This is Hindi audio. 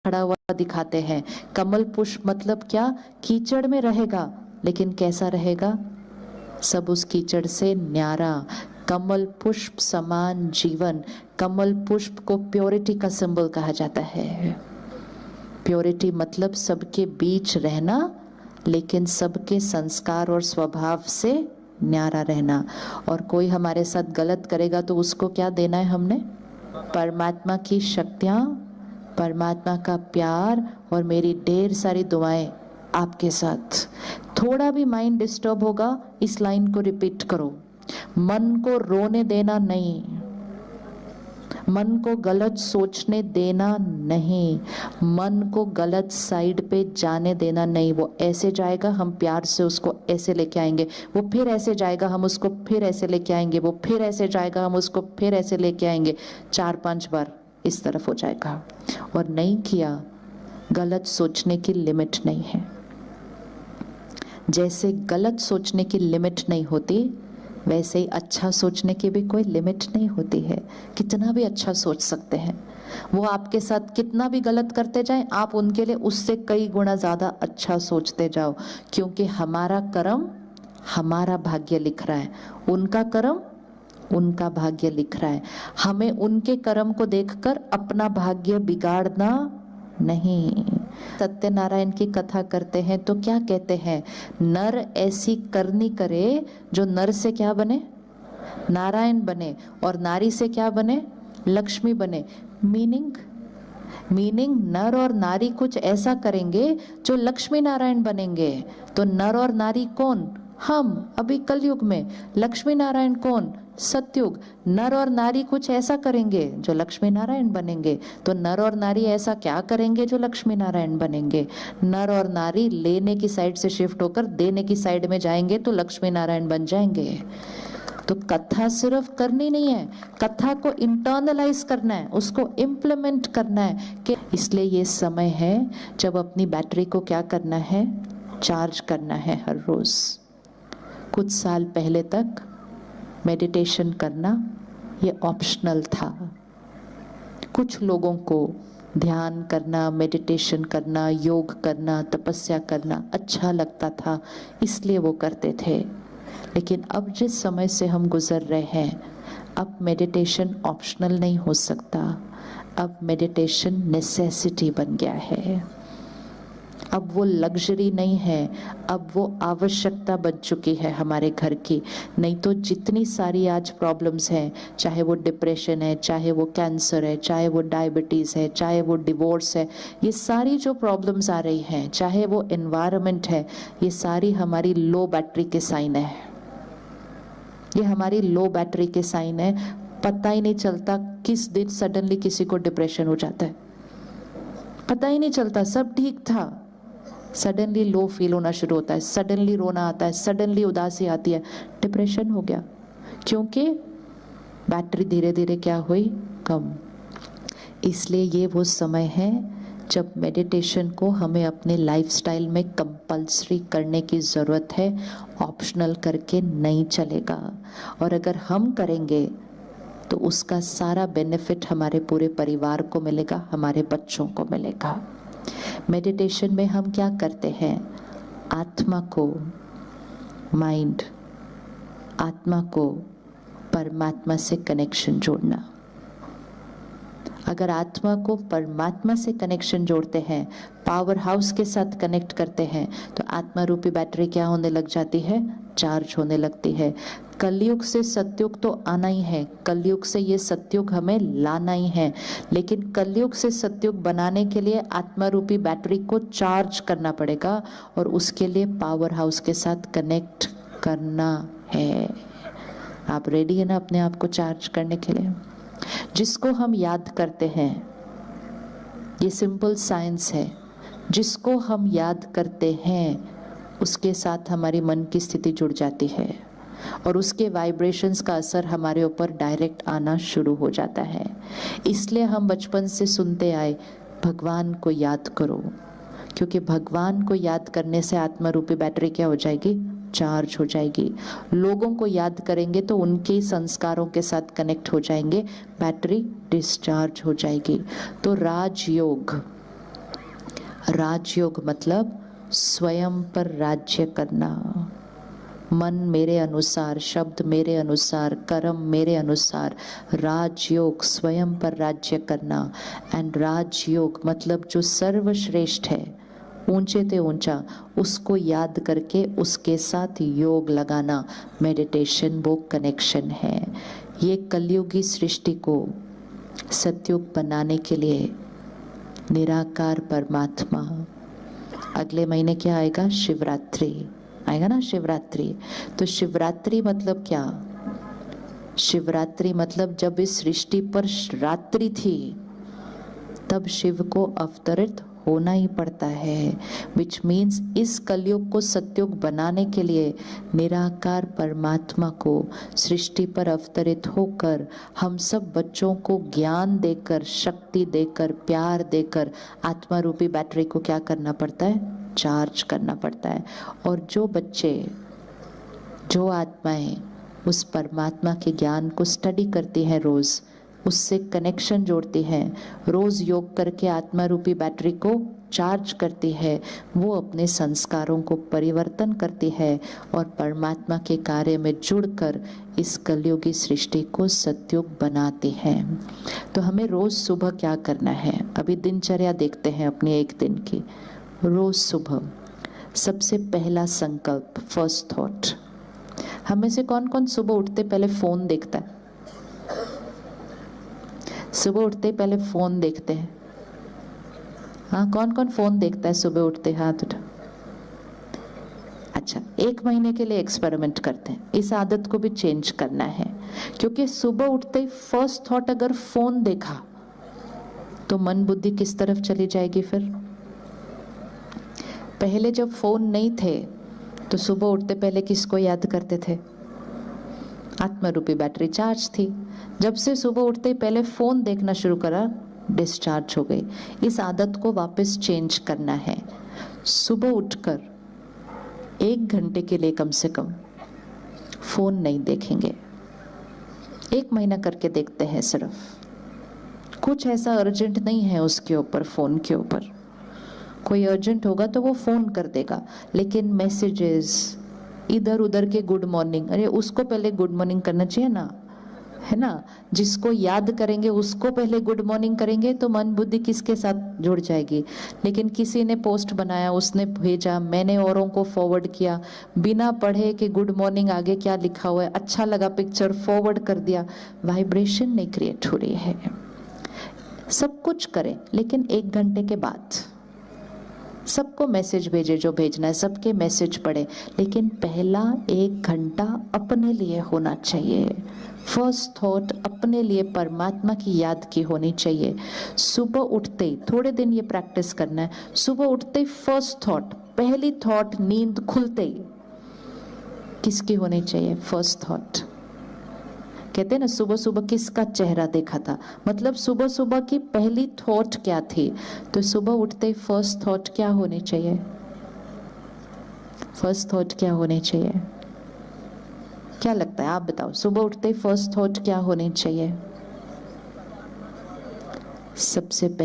खड़ा हुआ दिखाते हैं। कमल पुष्प मतलब क्या? कीचड़ में रहेगा, लेकिन कैसा रहेगा? सब उस कीचड़ से न्यारा। कमल पुष्प समान जीवन। कमल पुष्प को प्योरिटी का सिंबल कहा जाता है। प्योरिटी मतलब सबके बीच रहना, लेकिन सबके संस्कार और स्वभाव से न्यारा रहना। और कोई हमारे साथ गलत करेगा तो उसको क्या देना है हमने? परमात्मा की शक्तियाँ, परमात्मा का प्यार और मेरी ढेर सारी दुआएं आपके साथ। थोड़ा भी माइंड डिस्टर्ब होगा, इस लाइन को रिपीट करो। मन को रोने देना नहीं, मन को गलत सोचने देना नहीं, मन को गलत साइड पे जाने देना नहीं। वो ऐसे जाएगा, हम प्यार से उसको ऐसे लेके आएंगे। वो फिर ऐसे जाएगा, हम उसको फिर ऐसे लेके आएंगे। वो फिर ऐसे जाएगा, हम उसको फिर ऐसे लेके आएंगे। 4-5 बार इस तरफ हो जाएगा। और नहीं किया, गलत सोचने की लिमिट नहीं है। जैसे गलत सोचने की लिमिट नहीं होती, वैसे ही अच्छा सोचने की भी कोई लिमिट नहीं होती है। कितना भी अच्छा सोच सकते हैं, वो आपके साथ कितना भी गलत करते जाएं, आप उनके लिए उससे कई गुना ज्यादा अच्छा सोचते जाओ। क्योंकि हमारा कर्म हमारा भाग्य लिख रहा है, उनका कर्म उनका भाग्य लिख रहा है। हमें उनके कर्म को देखकर अपना भाग्य बिगाड़ना नहीं। सत्यनारायण की कथा करते हैं तो क्या कहते हैं? नर ऐसी करनी करे जो नर से क्या बने? नारायण बने। और नारी से क्या बने? लक्ष्मी बने। मीनिंग नर और नारी कुछ ऐसा करेंगे जो लक्ष्मी नारायण बनेंगे। तो नर और नारी कौन? हम अभी कलयुग में। लक्ष्मी नारायण कौन? सतयुग। नर और नारी कुछ ऐसा करेंगे जो लक्ष्मी नारायण बनेंगे। तो नर और नारी ऐसा क्या करेंगे जो लक्ष्मी नारायण बनेंगे? नर और नारी लेने की साइड से शिफ्ट होकर देने की साइड में जाएंगे तो लक्ष्मी नारायण बन जाएंगे। तो कथा सिर्फ करनी नहीं है, कथा को इंटरनलाइज करना है, उसको इम्प्लीमेंट करना है। कि इसलिए ये समय है जब अपनी बैटरी को क्या करना है? चार्ज करना है हर रोज। कुछ साल पहले तक मेडिटेशन करना ये ऑप्शनल था। कुछ लोगों को ध्यान करना, मेडिटेशन करना, योग करना, तपस्या करना अच्छा लगता था, इसलिए वो करते थे। लेकिन अब जिस समय से हम गुजर रहे हैं, अब मेडिटेशन ऑप्शनल नहीं हो सकता, अब मेडिटेशन नेसेसिटी बन गया है। अब वो लग्जरी नहीं है, अब वो आवश्यकता बन चुकी है हमारे घर की। नहीं तो जितनी सारी आज प्रॉब्लम्स हैं, चाहे वो डिप्रेशन है, चाहे वो कैंसर है, चाहे वो डायबिटीज़ है, चाहे वो डिवोर्स है, ये सारी जो प्रॉब्लम्स आ रही हैं, चाहे वो एनवायरनमेंट है, ये सारी हमारी लो बैटरी के साइन है। ये हमारी लो बैटरी के साइन है। पता ही नहीं चलता किस दिन सडनली किसी को डिप्रेशन हो जाता है, पता ही नहीं चलता। सब ठीक था, सडनली लो फील होना शुरू होता है, सडनली रोना आता है, सडनली उदासी आती है, डिप्रेशन हो गया। क्योंकि बैटरी धीरे धीरे क्या हुई? कम। इसलिए ये वो समय है जब मेडिटेशन को हमें अपने लाइफस्टाइल में कंपल्सरी करने की ज़रूरत है, ऑप्शनल करके नहीं चलेगा। और अगर हम करेंगे तो उसका सारा बेनिफिट हमारे पूरे परिवार को मिलेगा, हमारे बच्चों को मिलेगा। मेडिटेशन में हम क्या करते हैं? आत्मा को, माइंड, आत्मा को परमात्मा से कनेक्शन जोड़ना। अगर आत्मा को परमात्मा से कनेक्शन जोड़ते हैं, पावर हाउस के साथ कनेक्ट करते हैं, तो आत्मा रूपी बैटरी क्या होने लग जाती है? चार्ज होने लगती है। कलयुग से सतयुग तो आना ही है, कलयुग से ये सतयुग हमें लाना ही है। लेकिन कलयुग से सतयुग बनाने के लिए आत्मा रूपी बैटरी को चार्ज करना पड़ेगा, और उसके लिए पावर हाउस के साथ कनेक्ट करना है। आप रेडी है ना अपने आप को चार्ज करने के लिए? जिसको हम याद करते हैं, ये सिंपल साइंस है, जिसको हम याद करते हैं उसके साथ हमारी मन की स्थिति जुड़ जाती है, और उसके वाइब्रेशंस का असर हमारे ऊपर डायरेक्ट आना शुरू हो जाता है। इसलिए हम बचपन से सुनते आए, भगवान को याद करो, क्योंकि भगवान को याद करने से आत्मा रूपी बैटरी क्या हो जाएगी? चार्ज हो जाएगी। लोगों को याद करेंगे तो उनके संस्कारों के साथ कनेक्ट हो जाएंगे, बैटरी डिस्चार्ज हो जाएगी। तो राजयोग, राजयोग मतलब स्वयं पर राज्य करना, मन मेरे अनुसार, शब्द मेरे अनुसार, कर्म मेरे अनुसार। राजयोग स्वयं पर राज्य करना। एंड राजयोग मतलब जो सर्वश्रेष्ठ है, ऊंचे ते ऊंचा, उसको याद करके उसके साथ योग लगाना, मेडिटेशन वो कनेक्शन है। ये कलयुगी सृष्टि को सतयुग बनाने के लिए निराकार परमात्मा, अगले महीने क्या आएगा? शिवरात्रि आएगा ना, शिवरात्रि। तो शिवरात्रि मतलब क्या? शिवरात्रि मतलब जब इस सृष्टि पर रात्रि थी तब शिव को अवतरित होना ही पड़ता है। विच मीन्स इस कलयुग को सतयुग बनाने के लिए निराकार परमात्मा को सृष्टि पर अवतरित होकर हम सब बच्चों को ज्ञान देकर, शक्ति देकर, प्यार देकर आत्मा रूपी बैटरी को क्या करना पड़ता है? चार्ज करना पड़ता है। और जो बच्चे, जो आत्माएं उस परमात्मा के ज्ञान को स्टडी करती हैं, रोज उससे कनेक्शन जोड़ती हैं, रोज योग करके आत्मा रूपी बैटरी को चार्ज करती है, वो अपने संस्कारों को परिवर्तन करती है और परमात्मा के कार्य में जुड़कर इस कलयुगी सृष्टि को सतयुग बनाती है। तो हमें रोज सुबह क्या करना है? अभी दिनचर्या देखते हैं अपनी एक दिन की। रोज सुबह सबसे पहला संकल्प, फर्स्ट थॉट। हमें से कौन कौन सुबह उठते पहले फोन देखता है? सुबह उठते पहले फोन देखते हैं? हाँ, कौन कौन फोन देखता है सुबह उठते? हाथ उठा। अच्छा, 1 महीने के लिए एक्सपेरिमेंट करते हैं, इस आदत को भी चेंज करना है। क्योंकि सुबह उठते ही फर्स्ट थॉट अगर फोन देखा तो मन बुद्धि किस तरफ चली जाएगी? फिर पहले जब फोन नहीं थे तो सुबह उठते पहले किसको याद करते थे? आत्मा रूपी बैटरी चार्ज थी। जब से सुबह उठते ही पहले फोन देखना शुरू करा, डिस्चार्ज हो गई। इस आदत को वापस चेंज करना है। सुबह उठकर 1 घंटे के लिए कम से कम फोन नहीं देखेंगे। 1 महीना करके देखते हैं सिर्फ। कुछ ऐसा अर्जेंट नहीं है उसके ऊपर, फोन के ऊपर। कोई अर्जेंट होगा तो वो फोन कर देगा, लेकिन मैसेजेस इधर उधर के गुड मॉर्निंग, अरे उसको पहले गुड मॉर्निंग करना चाहिए ना, है ना? जिसको याद करेंगे उसको पहले गुड मॉर्निंग करेंगे तो मन बुद्धि किसके साथ जुड़ जाएगी। लेकिन किसी ने पोस्ट बनाया, उसने भेजा, मैंने औरों को फॉरवर्ड किया, बिना पढ़े कि गुड मॉर्निंग आगे क्या लिखा हुआ है, अच्छा लगा पिक्चर, फॉरवर्ड कर दिया, वाइब्रेशन नहीं क्रिएट हो रही है। सब कुछ करें लेकिन 1 घंटे के बाद। सबको मैसेज भेजे जो भेजना है, सबके मैसेज पढ़े, लेकिन पहला 1 घंटा अपने लिए होना चाहिए। फर्स्ट थॉट अपने लिए परमात्मा की याद की होनी चाहिए। सुबह उठते ही, थोड़े दिन ये प्रैक्टिस करना है, सुबह उठते ही फर्स्ट थॉट, पहली थॉट नींद खुलते ही किसकी होनी चाहिए? First thought. कहते हैं ना, सुबह सुबह किसका चेहरा देखा था, मतलब सुबह सुबह की पहली थॉट क्या थी। तो सुबह उठते ही फर्स्ट थॉट क्या होनी चाहिए? फर्स्ट थॉट क्या होनी चाहिए? क्या लगता है? आप बताओ, सुबह उठते ही फर्स्ट थॉट क्या होनी चाहिए? सबसे पहले